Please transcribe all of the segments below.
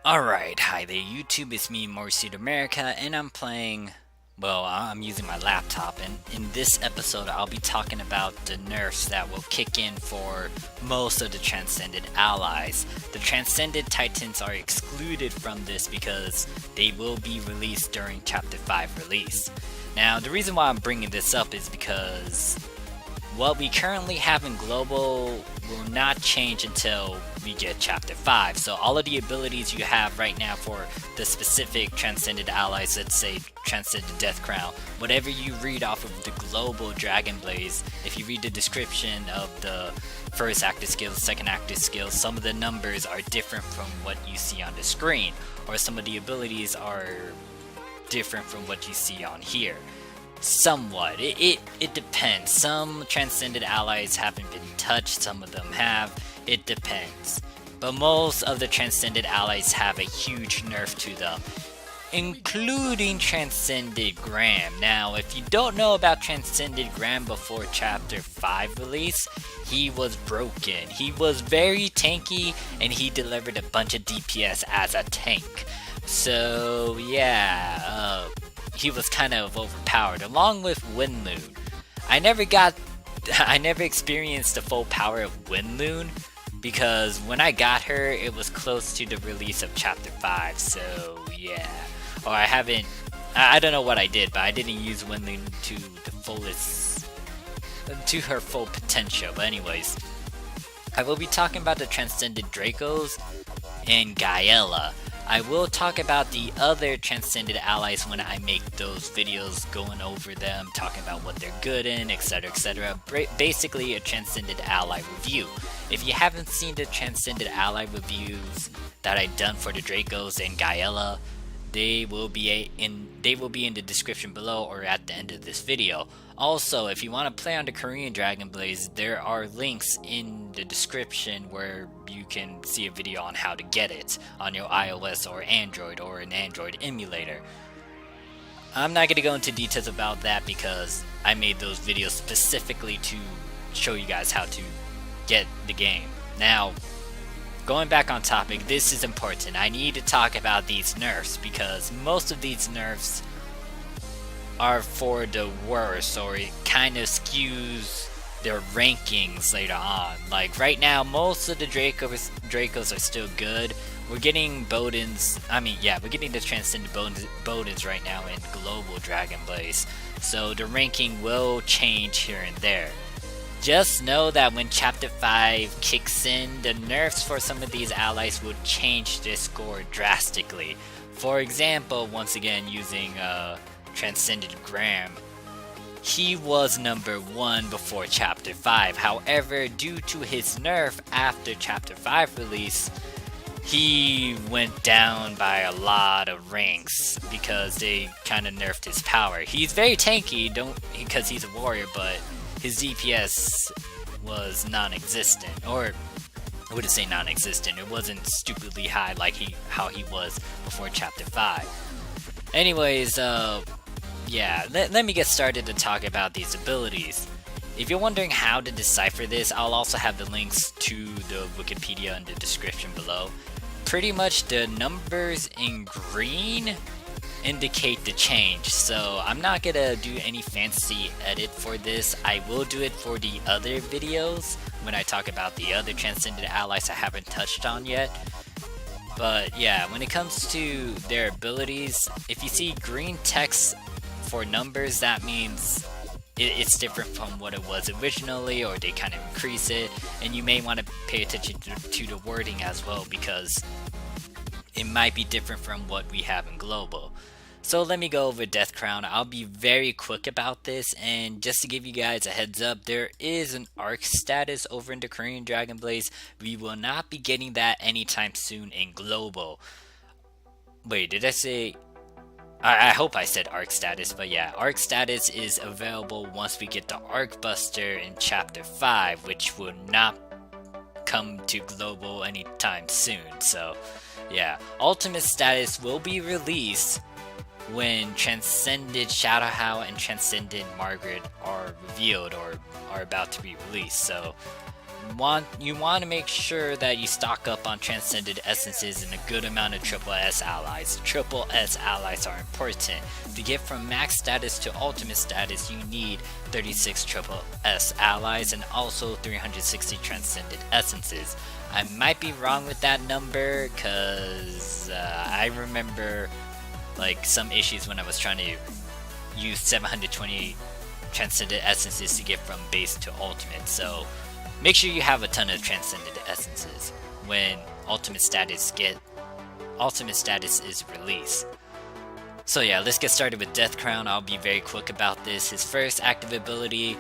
Alright, hi there YouTube, it's me, Morsuit America, and I'm playing, well, I'm using my laptop, and in this episode I'll be talking about the nerfs that will kick in for most of the Transcended allies. The Transcended Titans are excluded from this because they will be released during Chapter 5 release. Now, the reason why I'm bringing this up is because what we currently have in Global will not change until we get Chapter 5. So all of the abilities you have right now for the specific Transcended allies, let's say Transcended Deathcrown, whatever you read off of the Global Dragon Blaze, if you read the description of the first active skills, second active skills, some of the numbers are different from what you see on the screen, or some of the abilities are different from what you see on here. Somewhat. It depends. Some Transcended allies haven't been touched, some of them have. It depends. But most of the Transcended allies have a huge nerf to them, including Transcended Graham. Now, if you don't know about Transcended Graham before Chapter 5 release, he was broken. He was very tanky, and he delivered a bunch of DPS as a tank. So, yeah, he was kind of overpowered, along with Windloon. I never experienced the full power of Windloon, because when I got her, it was close to the release of Chapter 5, so yeah. Or I don't know what I did, but I didn't use Windloon to the fullest, to her full potential. But anyways, I will be talking about the Transcended Dracos and Gaela. I will talk about the other Transcended allies when I make those videos going over them, talking about what they're good in, etc, etc. Basically a Transcended ally review. If you haven't seen the Transcended ally reviews that I've done for the Dracos and Gaela, they will be in the description below or at the end of this video. Also, if you want to play on the Korean Dragon Blaze, there are links in the description where you can see a video on how to get it on your iOS or Android or an Android emulator. I'm not going to go into details about that because I made those videos specifically to show you guys how to get the game. Now, going back on topic, this is important. I need to talk about these nerfs because most of these nerfs are for the worse, or it kind of skews their rankings later on. Like right now, most of the Dracos are still good. We're getting Bodens, we're getting the Transcended Bodens right now in Global Dragon Blaze. So the ranking will change here and there. Just know that when Chapter 5 kicks in, the nerfs for some of these allies will change their score drastically. For example, once again using Transcended Graham, he was number 1 before Chapter 5. However, due to his nerf after Chapter 5 release, he went down by a lot of ranks because they kind of nerfed his power. He's very tanky, because he's a warrior, but his DPS was non-existent, or I wouldn't say non-existent. It wasn't stupidly high like how he was before Chapter 5. Anyways, yeah, let me get started to talk about these abilities. If you're wondering how to decipher this, I'll also have the links to the Wikipedia in the description below. Pretty much the numbers in green indicate the change, so I'm not gonna do any fancy edit for this. I will do it for the other videos when I talk about the other Transcended allies I haven't touched on yet. But yeah, when it comes to their abilities, if you see green text for numbers, that means it's different from what it was originally, or they kind of increase it, and you may want to pay attention to the wording as well because it might be different from what we have in Global. So let me go over Deathcrown. I'll be very quick about this, and just to give you guys a heads up, there is an ARC status over in the Korean Dragon Blaze. We will not be getting that anytime soon in Global. Wait, did I say... I hope I said ARC status, but yeah, ARC status is available once we get the ARC Buster in Chapter 5, which will not come to Global anytime soon. So yeah, Ultimate status will be released when Transcended Shadowhow and Transcended Margaret are revealed or are about to be released. So you want to make sure that you stock up on Transcended essences and a good amount of Triple S allies. Triple S allies are important. To get from max status to ultimate status, you need 36 Triple S allies and also 360 Transcended essences. I might be wrong with that number because I remember like some issues when I was trying to use 720 Transcended essences to get from base to ultimate. So make sure you have a ton of Transcended essences when ultimate status is released. So yeah, let's get started with Deathcrown. I'll be very quick about this. His first active ability,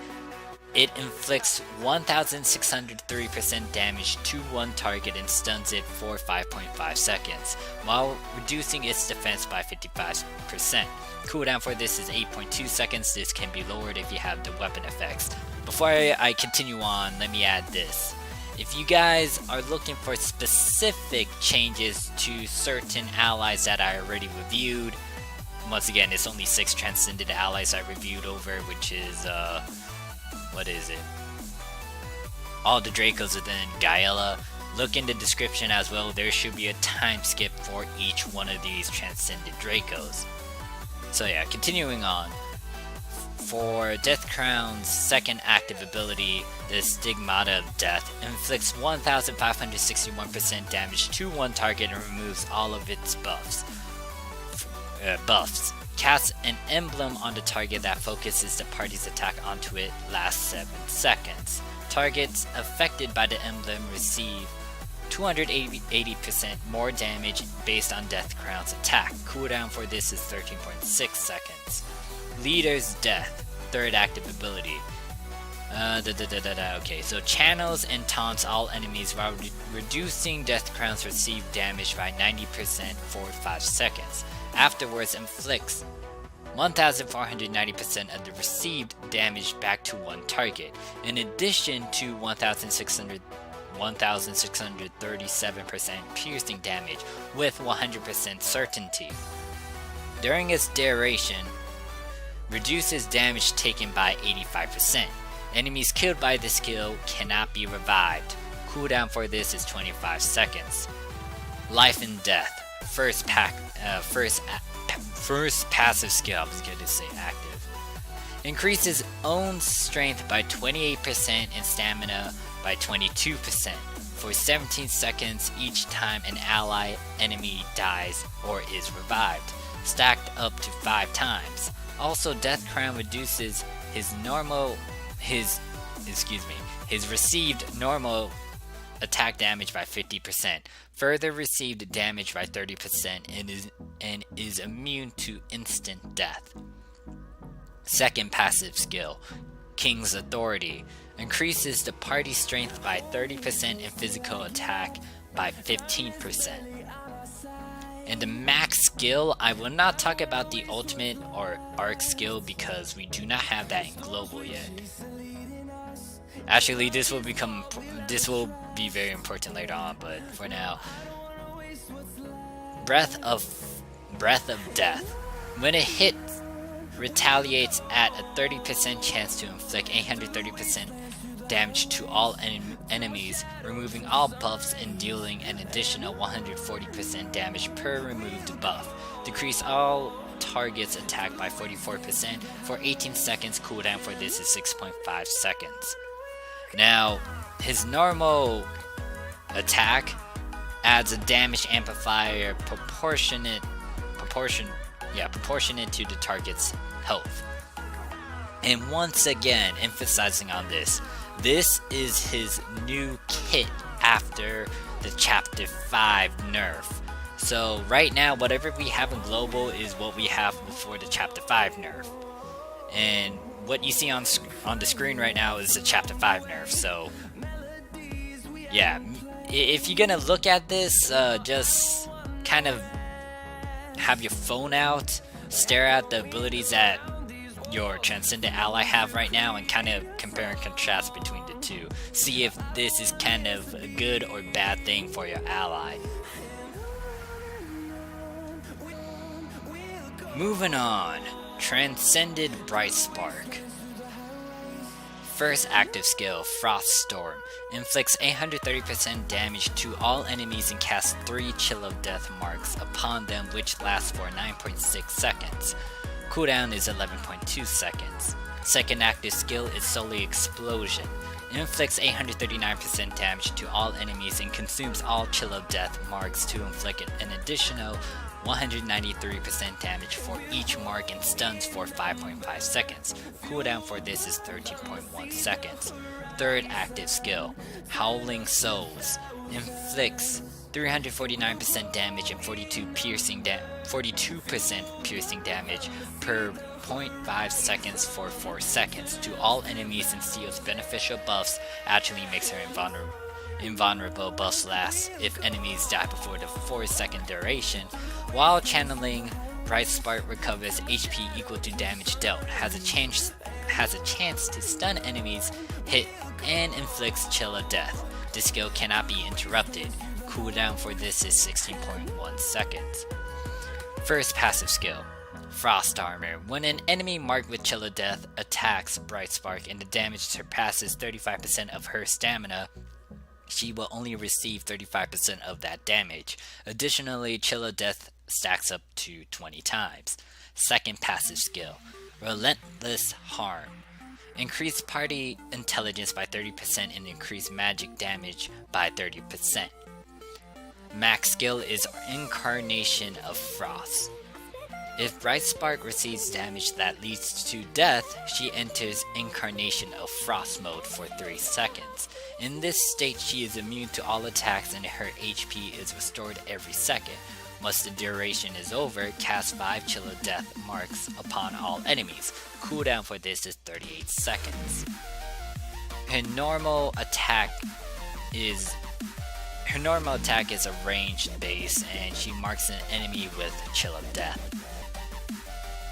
it inflicts 1603% damage to one target and stuns it for 5.5 seconds, while reducing its defense by 55%. Cooldown for this is 8.2 seconds. This can be lowered if you have the weapon effects. Before I continue on, let me add this. If you guys are looking for specific changes to certain allies that I already reviewed, once again, it's only 6 Transcended allies I reviewed over, which is, what is it? All the Dracos within Gaela. Look in the description as well, there should be a time skip for each one of these Transcended Dracos. So yeah, continuing on. For Deathcrown's second active ability, the Stigmata of Death inflicts 1561% damage to one target and removes all of its buffs. Casts an emblem on the target that focuses the party's attack onto it, lasts 7 seconds. Targets affected by the emblem receive 280% more damage based on Deathcrown's attack. Cooldown for this is 13.6 seconds. Leader's Death, third active ability. Okay, so channels and taunts all enemies while reducing Deathcrown's received damage by 90% for 5 seconds. Afterwards inflicts 1490% of the received damage back to one target, in addition to 1637% piercing damage with 100% certainty. During its duration, reduces damage taken by 85%. Enemies killed by this skill cannot be revived. Cooldown for this is 25 seconds. Life and Death, first passive skill, I was going to say active. Increases own strength by 28% and stamina by 22% for 17 seconds each time an ally enemy dies or is revived, stacked up to 5 times. Also, Deathcrown reduces his received normal attack damage by 50%, further received damage by 30%, and is immune to instant death. Second passive skill, King's Authority, increases the party strength by 30% and physical attack by 15%. And the max skill, I will not talk about the ultimate or arc skill because we do not have that in global yet. Actually, this will be very important later on, but for now, Breath of Death. When it hits, retaliates at a 30% chance to inflict 830% damage to all enemies, removing all buffs and dealing an additional 140% damage per removed buff. Decrease all targets attack by 44% for 18 seconds. Cooldown for this is 6.5 seconds. Now, his normal attack adds a damage amplifier proportionate to the target's health. And once again, emphasizing on this is his new kit after the Chapter 5 nerf. So right now, whatever we have in global is what we have before the Chapter 5 nerf. And what you see on the screen right now is the Chapter 5 nerf. So yeah, if you're gonna look at this, just kind of have your phone out, stare at the abilities that your Transcended ally have right now, and kind of compare and contrast between the two. See if this is kind of a good or bad thing for your ally. Moving on, Transcended Brightspark. First active skill, Frost Storm. Inflicts 830% damage to all enemies and casts 3 Chill of Death marks upon them, which lasts for 9.6 seconds. Cooldown is 11.2 seconds. Second active skill is Solely Explosion. Inflicts 839% damage to all enemies and consumes all Chill of Death marks to inflict an additional 193% damage for each mark and stuns for 5.5 seconds. Cooldown for this is 13.1 seconds. Third active skill, Howling Souls. Inflicts 349% damage and 42% piercing damage per 0.5 seconds for 4 seconds to all enemies and steals beneficial buffs. Actually makes her invulnerable. Buffs last if enemies die before the 4-second duration. While channeling, Brightspark recovers HP equal to damage dealt. Has a chance to stun enemies, hit, and inflicts Chill of Death. This skill cannot be interrupted. Cooldown for this is 16.1 seconds. First passive skill, Frost Armor. When an enemy marked with Chill of Death attacks Brightspark and the damage surpasses 35% of her stamina, she will only receive 35% of that damage. Additionally, Chill of Death stacks up to 20 times. Second passive skill, Relentless Harm. Increase party intelligence by 30% and increase magic damage by 30%. Max skill is Incarnation of Frost. If Brightspark receives damage that leads to death, she enters Incarnation of Frost mode for 3 seconds. In this state, she is immune to all attacks and her HP is restored every second. Once the duration is over, cast 5 Chill of Death marks upon all enemies. Cooldown for this is 38 seconds. Her normal attack is a ranged base, and she marks an enemy with Chill of Death.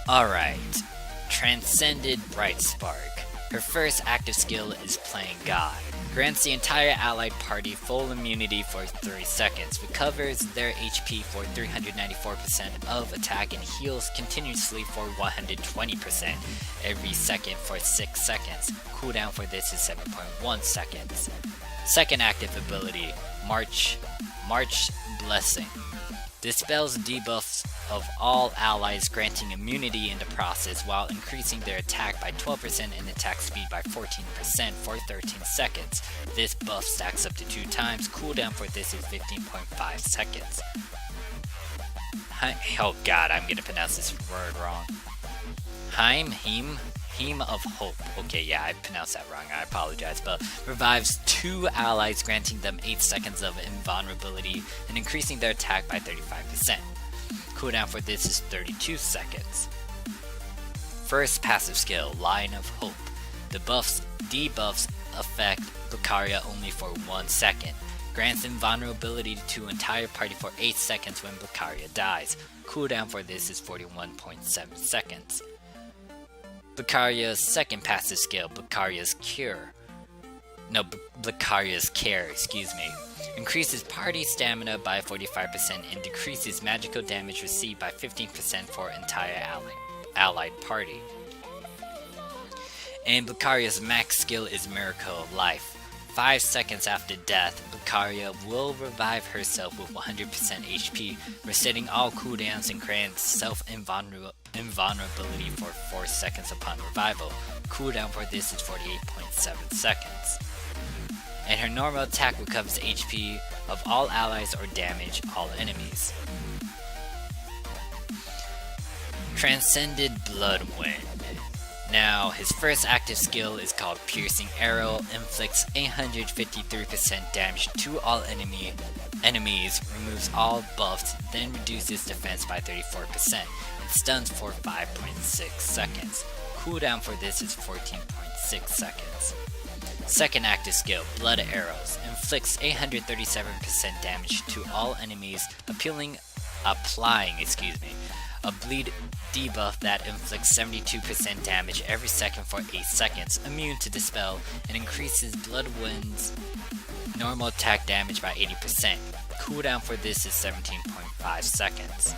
Alright, Transcended Brightspark. Her first active skill is Playing God. Grants the entire allied party full immunity for 3 seconds, recovers their HP for 394% of attack, and heals continuously for 120% every second for 6 seconds. Cooldown for this is 7.1 seconds. Second active ability, March Blessing. Dispels debuffs of all allies, granting immunity in the process while increasing their attack by 12% and attack speed by 14% for 13 seconds. This buff stacks up to 2 times. Cooldown for this is 15.5 seconds. Oh god, I'm gonna pronounce this word wrong. Hymn of Hope. Okay, yeah, I pronounced that wrong, I apologize, but revives 2 allies, granting them 8 seconds of invulnerability and increasing their attack by 35%. Cooldown for this is 32 seconds. First passive skill, Line of Hope. The debuffs affect Blackaria only for 1 second. Grants invulnerability to entire party for 8 seconds when Blackaria dies. Cooldown for this is 41.7 seconds. Blacaria's second passive skill, Blacaria's Care, increases party stamina by 45% and decreases magical damage received by 15% for entire allied party. And Blacaria's max skill is Miracle of Life. 5 seconds after death, Blackaria will revive herself with 100% HP, resetting all cooldowns and grants self-invulnerability for 4 seconds upon revival. Cooldown for this is 48.7 seconds. And her normal attack recovers HP of all allies or damage all enemies. Transcended Bloodwind. Now, his first active skill is called Piercing Arrow, inflicts 853% damage to all enemies, removes all buffs, then reduces defense by 34%, and stuns for 5.6 seconds. Cooldown for this is 14.6 seconds. Second active skill, Blood Arrows, inflicts 837% damage to all enemies, applying a bleed debuff that inflicts 72% damage every second for 8 seconds, immune to dispel, and increases Bloodwind's normal attack damage by 80%. Cooldown for this is 17.5 seconds.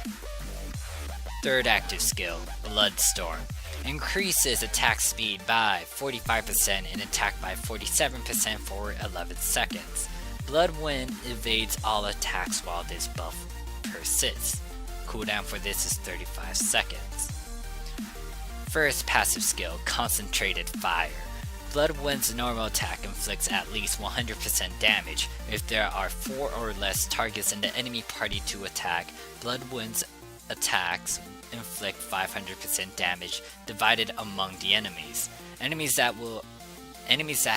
Third active skill, Bloodstorm. Increases attack speed by 45% and attack by 47% for 11 seconds. Bloodwind evades all attacks while this buff persists. Cooldown for this is 35 seconds. First passive skill, Concentrated Fire. Bloodwind's normal attack inflicts at least 100% damage. If there are 4 or less targets in the enemy party to attack, Bloodwind's attacks inflict 500% damage divided among the enemies. Enemies that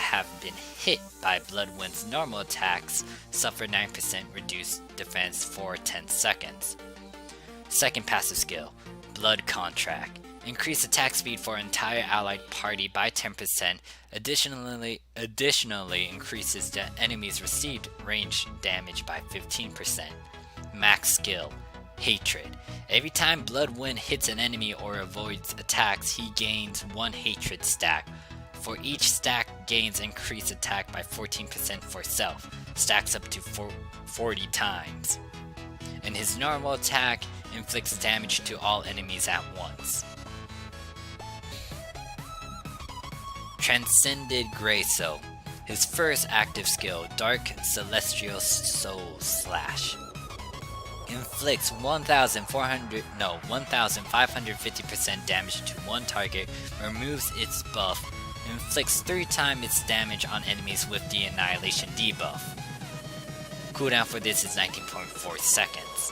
have been hit by Bloodwind's normal attacks suffer 9% reduced defense for 10 seconds. Second passive skill, Blood Contract. Increase attack speed for entire allied party by 10%. Additionally increases the enemy's received range damage by 15%. Max skill, Hatred. Every time Bloodwind hits an enemy or avoids attacks, he gains 1 hatred stack. For each stack, gains increased attack by 14% for self, stacks up to 40 times. And his normal attack inflicts damage to all enemies at once. Transcended Greysoul. His first active skill, Dark Celestial Soul Slash. Inflicts 1,550% damage to one target, removes its buff, inflicts 3 times its damage on enemies with the Annihilation debuff. Cooldown for this is 19.4 seconds.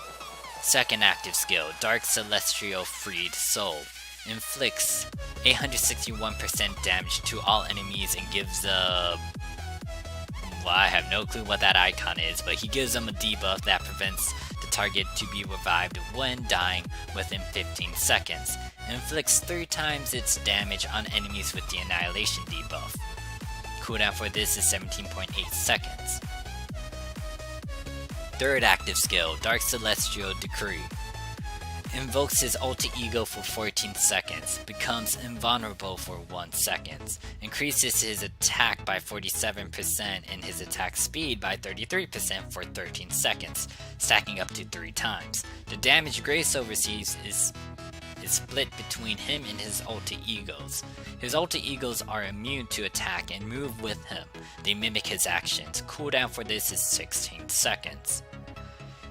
Second active skill, Dark Celestial Freed Soul. Inflicts 861% damage to all enemies and gives I have no clue what that icon is, but he gives them a debuff that prevents the target to be revived when dying within 15 seconds. Inflicts 3 times its damage on enemies with the Annihilation debuff. Cooldown for this is 17.8 seconds. Third active skill, Dark Celestial Decree. Invokes his alter ego for 14 seconds, becomes invulnerable for 1 second, increases his attack by 47% and his attack speed by 33% for 13 seconds, stacking up to 3 times. The damage Greysoul receives is split between him and his alter egos. His alter egos are immune to attack and move with him. They mimic his actions. Cooldown for this is 16 seconds.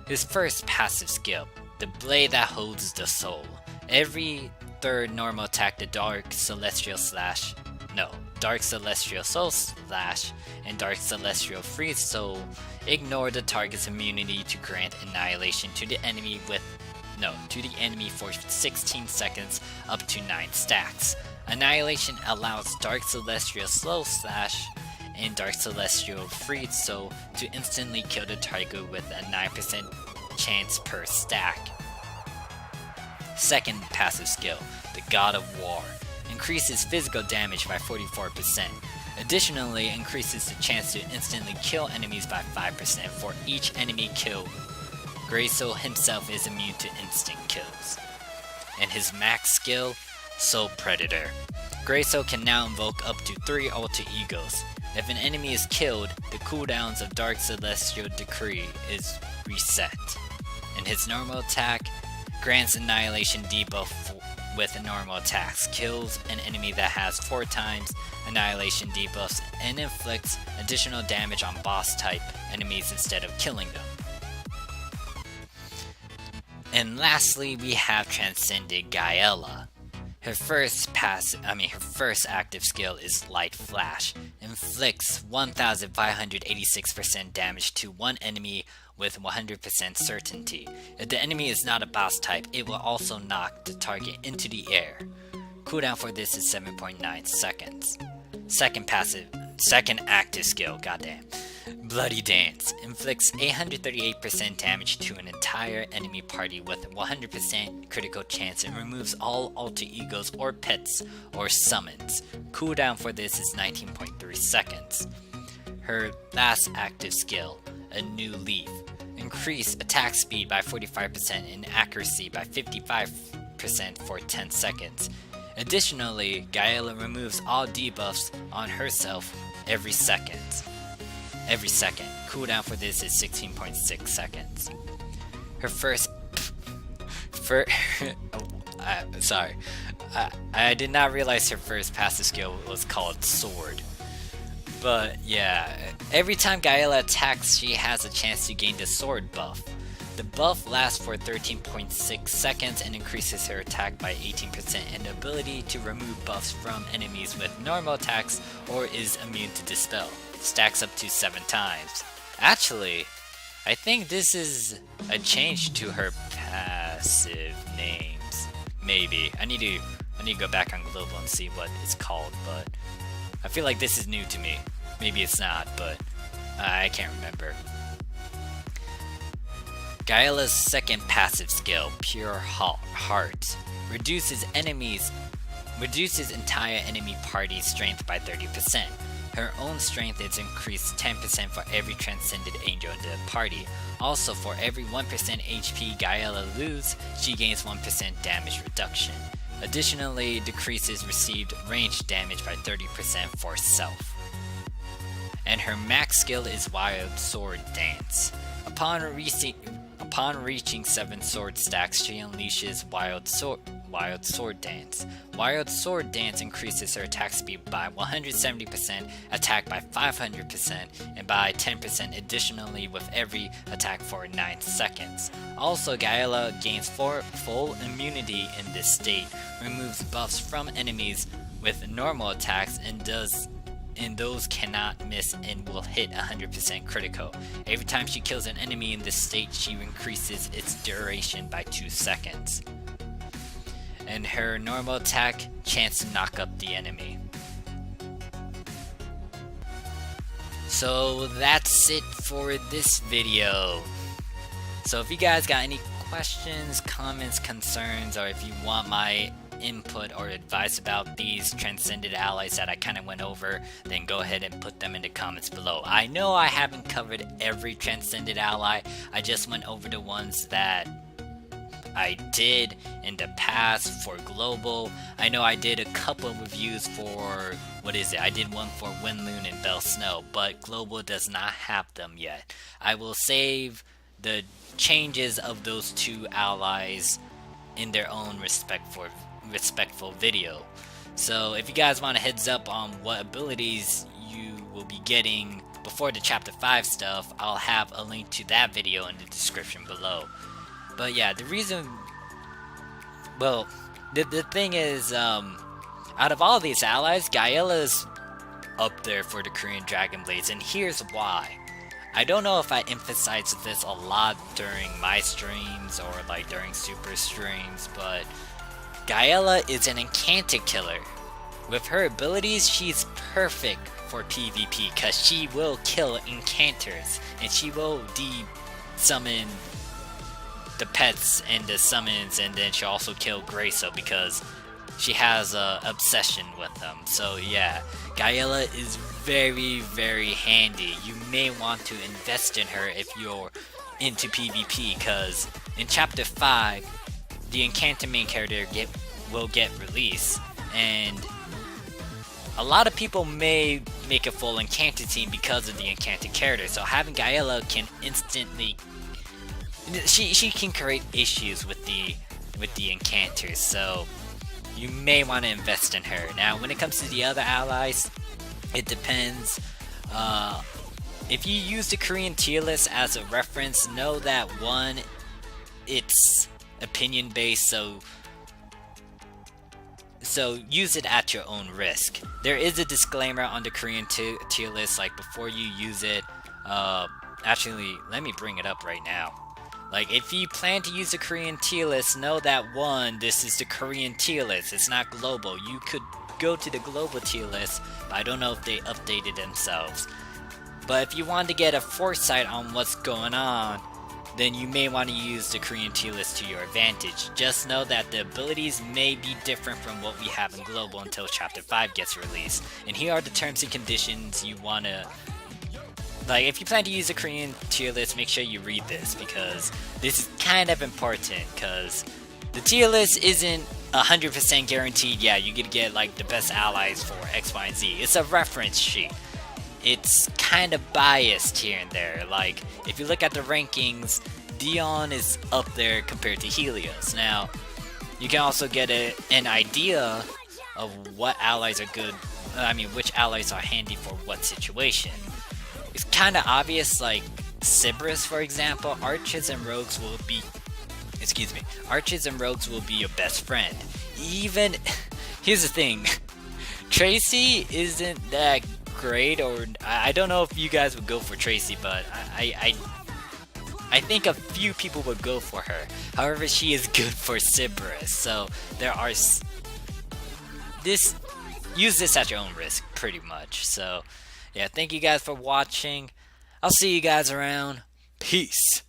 His first passive skill, the Blade that holds the soul. Every third normal attack, the Dark Celestial Soul Slash and Dark Celestial Freed Soul ignore the target's immunity to grant annihilation to the enemy for 16 seconds up to 9 stacks. Annihilation allows Dark Celestial Soul Slash and Dark Celestial Freed Soul to instantly kill the target with a 9% chance per stack. Second passive skill, the God of War. Increases physical damage by 44%. Additionally, increases the chance to instantly kill enemies by 5% for each enemy kill. Greysoul himself is immune to instant kills. And his max skill, Soul Predator. Greysoul can now invoke up to 3 alter egos. If an enemy is killed, the cooldowns of Dark Celestial Decree is reset. And his normal attack grants Annihilation debuff with normal attacks, kills an enemy that has 4 times Annihilation debuffs, and inflicts additional damage on boss type enemies instead of killing them. And lastly, we have Transcended Gaela. Her first active skill is Light Flash. Inflicts 1,586% damage to one enemy with 100% certainty. If the enemy is not a boss type, it will also knock the target into the air. Cooldown for this is 7.9 seconds. Second active skill, goddamn. Bloody Dance. Inflicts 838% damage to an entire enemy party with 100% critical chance and removes all alter egos or pets or summons. Cooldown for this is 19.3 seconds. Her last active skill, A New Leaf. Increase attack speed by 45% and accuracy by 55% for 10 seconds. Additionally, Gaela removes all debuffs on herself every second. Cooldown for this is 16.6 seconds. Her first I did not realize her first passive skill was called Sword. But yeah, every time Gaela attacks, she has a chance to gain the Sword buff. The buff lasts for 13.6 seconds and increases her attack by 18% and the ability to remove buffs from enemies with normal attacks or is immune to Dispel. Stacks up to 7 times. Actually, I think this is a change to her passive names. Maybe. I need to go back on Global and see what it's called, but I feel like this is new to me. Maybe it's not, but I can't remember. Gaela's second passive skill, Pure Heart, reduces entire enemy party's strength by 30%. Her own strength is increased 10% for every Transcended Angel in the party. Also, for every 1% HP Gaela loses, she gains 1% damage reduction. Additionally, decreases received range damage by 30% for self. And her max skill is Wild Sword Dance. Upon reaching 7 sword stacks, she unleashes Wild Sword Dance. Wild Sword Dance increases her attack speed by 170%, attack by 500%, and by 10% additionally with every attack for 9 seconds. Also, Gaela gains full immunity in this state, removes buffs from enemies with normal attacks, and those cannot miss and will hit 100% critical. Every time she kills an enemy in this state, she increases its duration by 2 seconds. And her normal attack, chance to knock up the enemy. So that's it for this video. So if you guys got any questions, comments, concerns, or if you want my input or advice about these Transcended allies that I kind of went over, then go ahead and put them in the comments below. I know I haven't covered every Transcended ally, I just went over the ones that I did in the past for Global. I know I did a couple of reviews for, I did one for Windloon and Bell Snow, but Global does not have them yet. I will save the changes of those 2 allies in their own respectful video. So if you guys want a heads up on what abilities you will be getting before the chapter 5 stuff, I'll have a link to that video in the description below. But yeah, the thing is, out of all these allies, Gaela's up there for the Korean Dragon Blades, and here's why. I don't know if I emphasized this a lot during my streams or like during super streams, but Gaela is an Enchanted killer. With her abilities, she's perfect for PvP because she will kill enchanters and she will summon the pets and the summons, and then she'll also kill Greysoul because she has a obsession with them. So yeah, Gaela is very, very handy. You may want to invest in her if you're into PvP, because in chapter 5 the Enchanted main character will get released, and a lot of people may make a full Enchanted team because of the Enchanted character. So having Gaela can instantly, she can create issues with the Enchanters, so you may want to invest in her. Now when it comes to the other allies, it depends. If you use the Korean tier list as a reference, know that one, it's opinion based, so use it at your own risk. There is a disclaimer on the Korean tier list, like before you use it. Actually, let me bring it up right now. Like, if you plan to use the Korean tier list, know that one, this is the Korean tier list, it's not global. You could go to the global tier list, but I don't know if they updated themselves. But if you want to get a foresight on what's going on, then you may want to use the Korean tier list to your advantage. Just know that the abilities may be different from what we have in global until chapter 5 gets released. And here are the terms and conditions you want to, like, if you plan to use the Korean tier list, make sure you read this, because this is kind of important, because the tier list isn't 100% guaranteed. Yeah, you could get like the best allies for X, Y, and Z. It's a reference sheet. It's kind of biased here and there. Like, if you look at the rankings, Dion is up there compared to Helios. Now, you can also get an idea of what allies are good. I mean, which allies are handy for what situation. It's kind of obvious, like Cerberus, for example. Archers and rogues will be, archers and rogues will be your best friend. Even, here's the thing, Tracy isn't that great, or I don't know if you guys would go for Tracy, but I think a few people would go for her. However, she is good for Cerberus, so there are use this at your own risk, pretty much. So yeah, thank you guys for watching. I'll see you guys around. Peace.